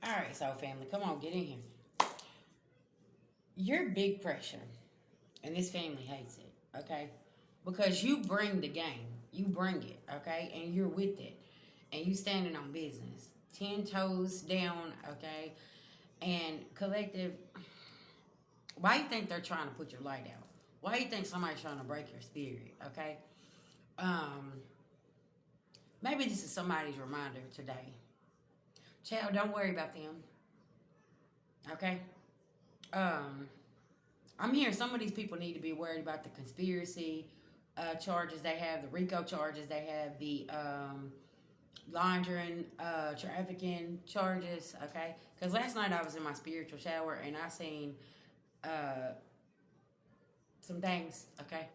Alright, so family, come on, get in here. You're big pressure, and this family hates it, okay? Because you bring the game. You bring it, okay? And you're with it. And you standing on business. 10 toes down, okay? And collective, why you think they're trying to put your light out? Why you think somebody's trying to break your spirit, okay? Um, Maybe this is somebody's reminder today. Child, don't worry about them, okay? Um, I'm hearing some of these people need to be worried about the conspiracy charges they have, the RICO charges they have, the laundering, trafficking charges, okay? Because last night I was in my spiritual shower and I seen uh, some things, okay?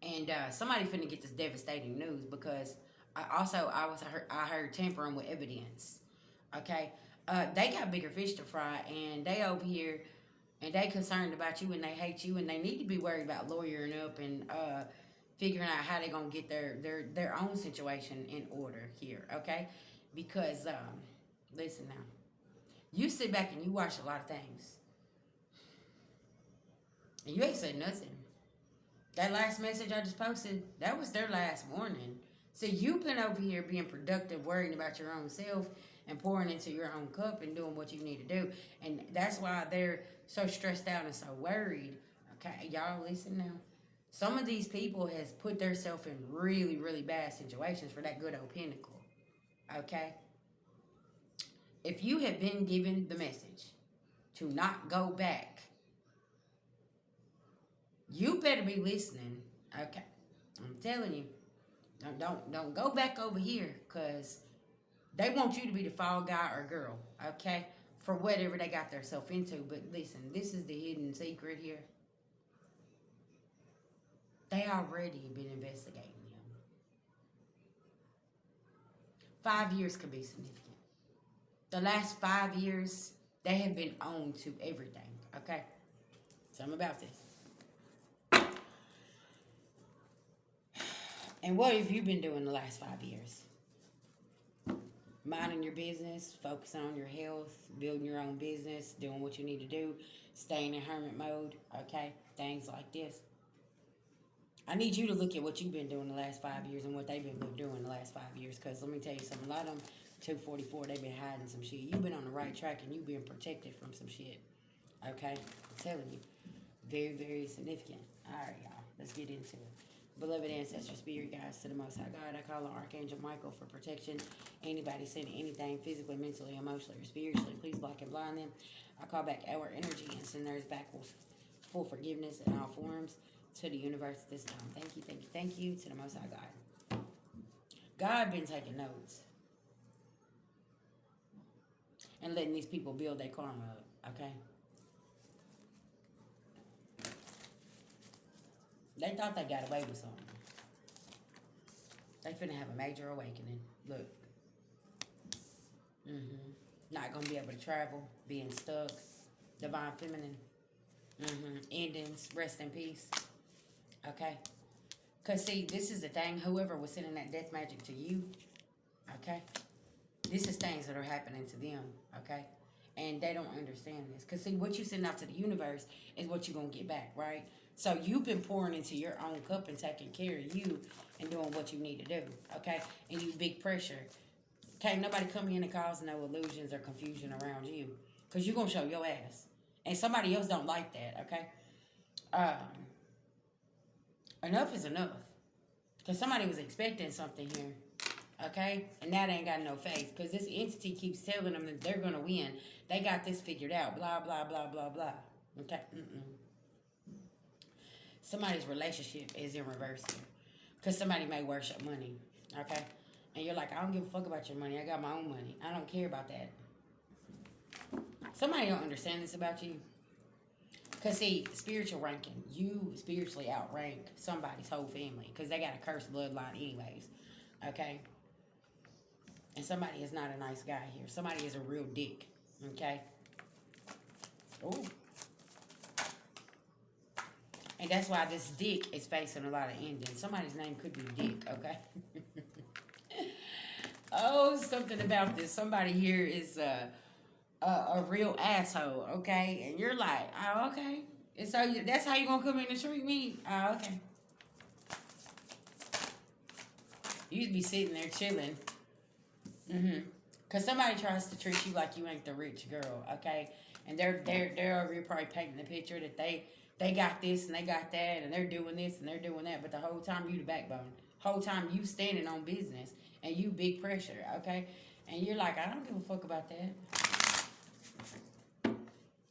And somebody finna get this devastating news because I heard tampering with evidence, okay? They got bigger fish to fry and they over here and they concerned about you and they hate you and they need to be worried about lawyering up and figuring out how they're gonna get their own situation in order here, okay? Because listen now, you sit back and you watch a lot of things and you ain't said nothing. That last message I just posted, that was their last warning. So you've been over here being productive, worrying about your own self and pouring into your own cup and doing what you need to do. And that's why they're so stressed out and so worried. Okay, y'all listen now. Some of these people has put themselves in really, really bad situations for that good old pinnacle. Okay? If you have been given the message to not go back, you better be listening. Okay. I'm telling you. Don't go back over here because they want you to be the fall guy or girl, okay? For whatever they got themselves into. But listen, this is the hidden secret here. They already been investigating him. 5 years could be significant. The last 5 years, they have been on to everything, okay? Something about this. And what have you been doing the last 5 years? Minding your business, focusing on your health, building your own business, doing what you need to do, staying in hermit mode, okay? Things like this. I need you to look at what you've been doing the last 5 years and what they've been doing the last 5 years. Because let me tell you something, a lot of them, 244, they've been hiding some shit. You've been on the right track and you've been protected from some shit, okay? I'm telling you. Very, very significant. All right, y'all. Let's get into it. Beloved ancestor, spirit guides to the Most High God, I call on Archangel Michael for protection. Anybody sending anything physically, mentally, emotionally, or spiritually, please block and blind them. I call back our energy and send theirs back with full forgiveness in all forms to the universe at this time. Thank you, thank you, thank you to the Most High God. God been taking notes and letting these people build their karma up, okay? They thought they got away with something. They finna have a major awakening. Look. Not gonna be able to travel, being stuck. Divine feminine. Endings, rest in peace. Okay? Because, see, this is the thing. Whoever was sending that death magic to you, okay? This is things that are happening to them, okay? And they don't understand this. Because, see, what you send out to the universe is what you're going to get back, right? So you've been pouring into your own cup and taking care of you and doing what you need to do, okay? And you big pressure. Can't nobody come in and cause no illusions or confusion around you. Because you're going to show your ass. And somebody else don't like that, okay? Enough is enough. Because somebody was expecting something here. Okay? And that ain't got no faith. Because this entity keeps telling them that they're going to win. They got this figured out. Blah, blah, blah, blah, blah. Okay? Somebody's relationship is in reverse here. Because somebody may worship money. Okay? And you're like, I don't give a fuck about your money. I got my own money. I don't care about that. Somebody don't understand this about you. Because, see, spiritual ranking. You spiritually outrank somebody's whole family. Because they got a cursed bloodline anyways. Okay? And somebody is not a nice guy here. Somebody is a real dick. Okay? Ooh. And that's why this dick is facing a lot of endings. Somebody's name could be Dick, okay? Oh, something about this. Somebody here is a real asshole, okay? And you're like, oh, okay. And so that's how you gonna come in and treat me? Oh, okay. You used to be sitting there chilling. Mm-hmm. Cause somebody tries to treat you like you ain't the rich girl, okay? And they're over here probably painting the picture that they got this and they got that and they're doing this and they're doing that, but the whole time you the backbone. Whole time you standing on business and you big pressure, okay? And you're like, I don't give a fuck about that.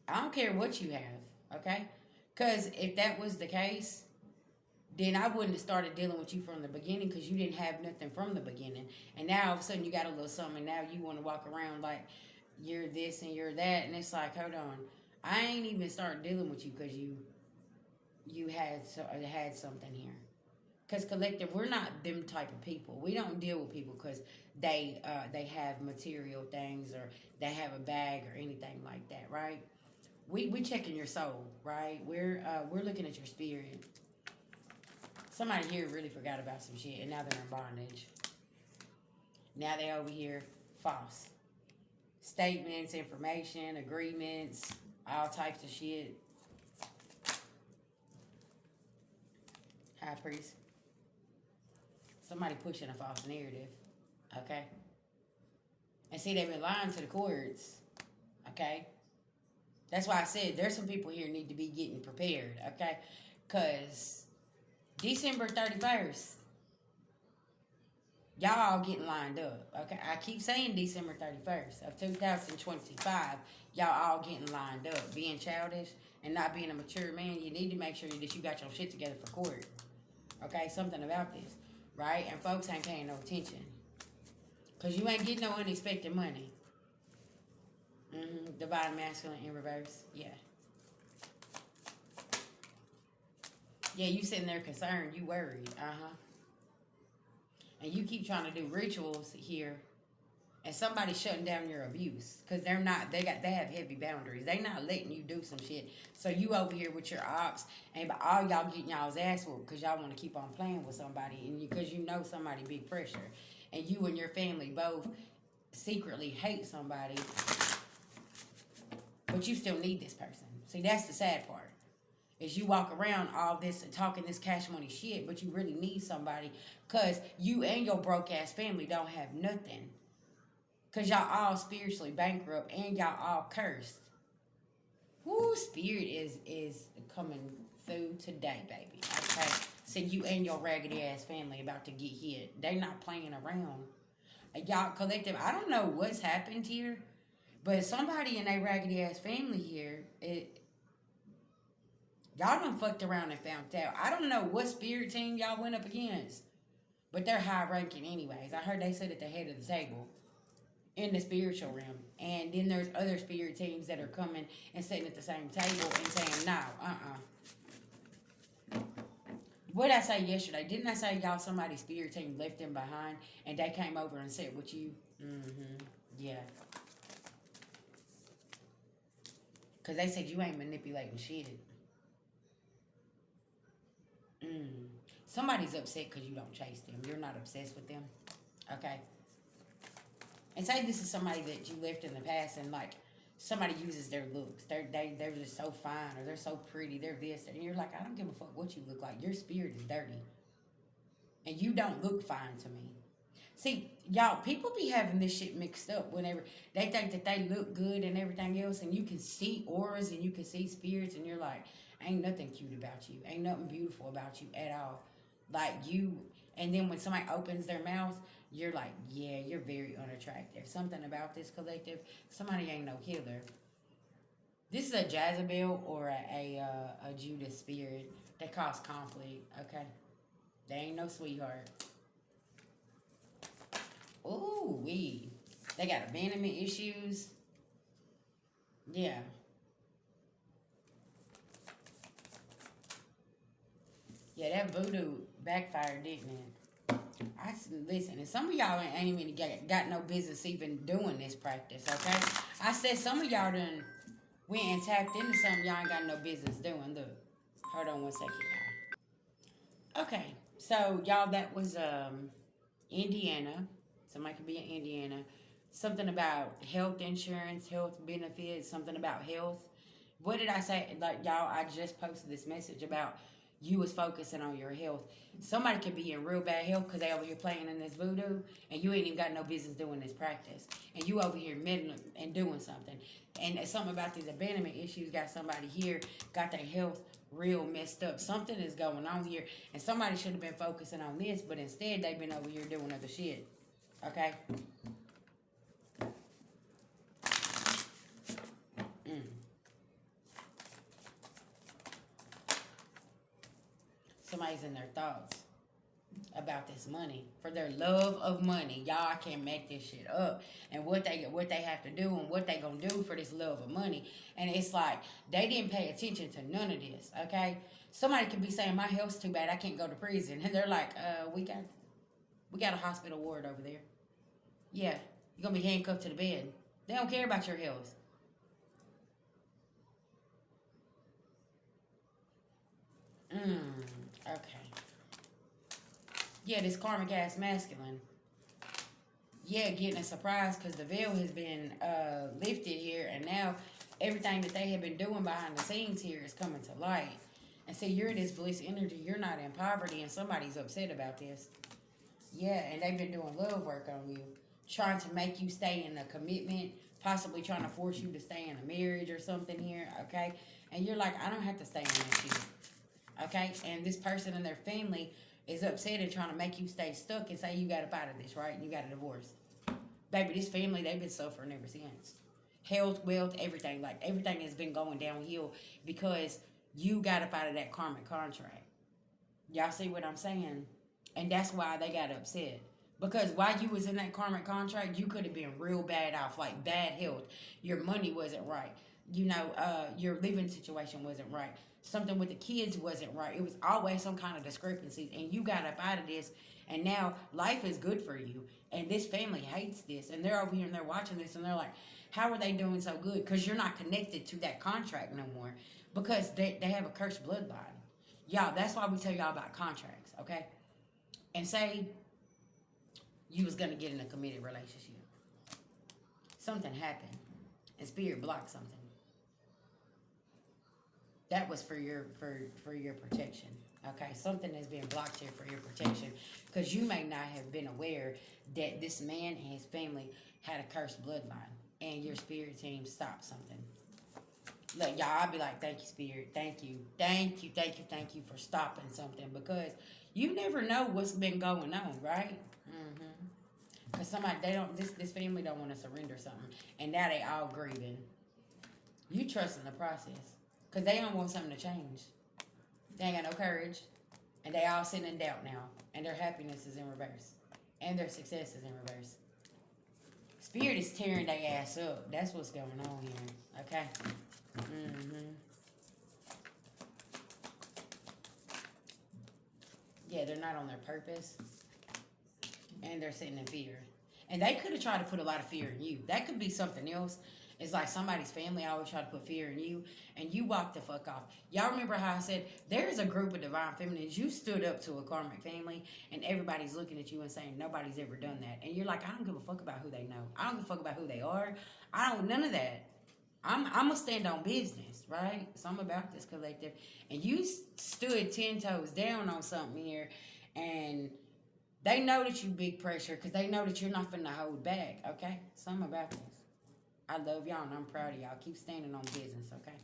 I don't care what you have, okay? Cause if that was the case, then I wouldn't have started dealing with you from the beginning because you didn't have nothing from the beginning. And now all of a sudden you got a little something, and now you want to walk around like you're this and you're that, and it's like, hold on, I ain't even started dealing with you because you had something here. Because collective, we're not them type of people. We don't deal with people because they have material things or they have a bag or anything like that, right? We checking your soul, right? We're looking at your spirit. Somebody here really forgot about some shit and now they're in bondage. Now they over here false. Statements, information, agreements, all types of shit. High priest. Somebody pushing a false narrative. Okay? And see, they've been lying to the courts. Okay? That's why I said there's some people here need to be getting prepared. Okay? Because December 31st, y'all all getting lined up. Okay, I keep saying December 31st of 2025, y'all all getting lined up. Being childish and not being a mature man, you need to make sure that you got your shit together for court. Okay, something about this, right? And folks ain't paying no attention. Because you ain't getting no unexpected money. Divine masculine in reverse, yeah. Yeah, you sitting there concerned, you worried, and you keep trying to do rituals here, and somebody's shutting down your abuse because they have heavy boundaries. They not letting you do some shit. So you over here with your ops, and all y'all getting y'all's ass whooped because y'all want to keep on playing with somebody, and because you know somebody big pressure, and you and your family both secretly hate somebody, but you still need this person. See, that's the sad part. Is you walk around all this and talking this cash money shit, but you really need somebody because you and your broke ass family don't have nothing. Because y'all all spiritually bankrupt and y'all all cursed. Woo, spirit is coming through today, baby. Okay? So you and your raggedy ass family about to get hit. They not playing around. Y'all collective, I don't know what's happened here, but somebody in a raggedy ass family here, y'all done fucked around and found out. I don't know what spirit team y'all went up against, but they're high ranking anyways. I heard they sit at the head of the table in the spiritual realm. And then there's other spirit teams that are coming and sitting at the same table and saying, no, What did I say yesterday? Didn't I say y'all somebody's spirit team left them behind and they came over and sat with you? Yeah. Because they said you ain't manipulating shit. Somebody's upset because you don't chase them. You're not obsessed with them. Okay? And say this is somebody that you left in the past and like somebody uses their looks. They're just so fine or they're so pretty. They're this. And you're like, I don't give a fuck what you look like. Your spirit is dirty. And you don't look fine to me. See, y'all, people be having this shit mixed up whenever they think that they look good and everything else, and you can see auras and you can see spirits, and you're like, ain't nothing cute about you. Ain't nothing beautiful about you at all. Like you, and then when somebody opens their mouth, you're like, yeah, you're very unattractive. Something about this collective, somebody ain't no healer. This is a Jezebel or a Judas spirit that cause conflict, okay? They ain't no sweetheart. Ooh, they got abandonment issues. Yeah. Yeah, that voodoo backfired, didn't it? Listen, and some of y'all ain't even got no business even doing this practice, okay? I said some of y'all done went and tapped into something y'all ain't got no business doing. Look, hold on one second, y'all. Okay, so y'all, that was Indiana. Somebody could be in Indiana. Something about health insurance, health benefits, something about health. What did I say? Like, y'all, I just posted this message about you was focusing on your health. Somebody could be in real bad health because they over here playing in this voodoo, and you ain't even got no business doing this practice. And you over here meddling and doing something. And it's something about these abandonment issues. Got somebody here, got their health real messed up. Something is going on here, and somebody should have been focusing on this, but instead they've been over here doing other shit. Okay? Somebody's in their thoughts about this money, for their love of money. Y'all, I can't make this shit up. And what they have to do and what they gonna do for this love of money. And it's like they didn't pay attention to none of this. Okay, somebody could be saying my health's too bad, I can't go to prison, and they're like, we got a hospital ward over there. Yeah, you're gonna be handcuffed to the bed. They don't care about your health. Okay. Yeah, this karmic ass masculine. Yeah, getting a surprise because the veil has been lifted here, and now everything that they have been doing behind the scenes here is coming to light. And see, you're in this bliss energy. You're not in poverty, and somebody's upset about this. Yeah, and they've been doing love work on you, trying to make you stay in a commitment, possibly trying to force you to stay in a marriage or something here, okay? And you're like, I don't have to stay in that shit, okay? And this person and their family is upset and trying to make you stay stuck and say you got up out of this, right? And you got a divorce. Baby, this family, they've been suffering ever since. Health, wealth, everything. Like, everything has been going downhill because you got up out of that karmic contract. Y'all see what I'm saying? And that's why they got upset. Because while you was in that karmic contract, you could have been real bad off, like bad health. Your money wasn't right. You know, your living situation wasn't right. Something with the kids wasn't right. It was always some kind of discrepancies. And you got up out of this, and now life is good for you. And this family hates this. And they're over here and they're watching this, and they're like, how are they doing so good? Because you're not connected to that contract no more. Because they have a cursed bloodline. Y'all, that's why we tell y'all about contracts, okay? And say you was going to get in a committed relationship. Something happened, and spirit blocked something. That was for your protection. Okay, something has been blocked here for your protection, because you may not have been aware that this man and his family had a cursed bloodline, and your spirit team stopped something. Look, y'all, I'll be like, thank you, spirit, thank you, thank you, thank you, thank you for stopping something, because you never know what's been going on, right? Because somebody, this family don't want to surrender something, and now they all grieving. You trust in the process, because they don't want something to change. They ain't got no courage, and they all sitting in doubt now, and their happiness is in reverse, and their success is in reverse. Spirit is tearing their ass up. That's what's going on here, okay? Yeah, they're not on their purpose, and they're sitting in fear. And they could have tried to put a lot of fear in you. That could be something else. It's like somebody's family always try to put fear in you, and you walk the fuck off. Y'all remember how I said there's a group of divine feminines. You stood up to a karmic family, and everybody's looking at you and saying nobody's ever done that. And you're like, I don't give a fuck about who they know. I don't give a fuck about who they are. I don't, none of that. I'm going to stand on business, right? So I'm about this collective. And you stood 10 toes down on something here, and they know that you big pressure because they know that you're not finna hold back, okay? So I'm about this. I love y'all, and I'm proud of y'all. Keep standing on business, okay?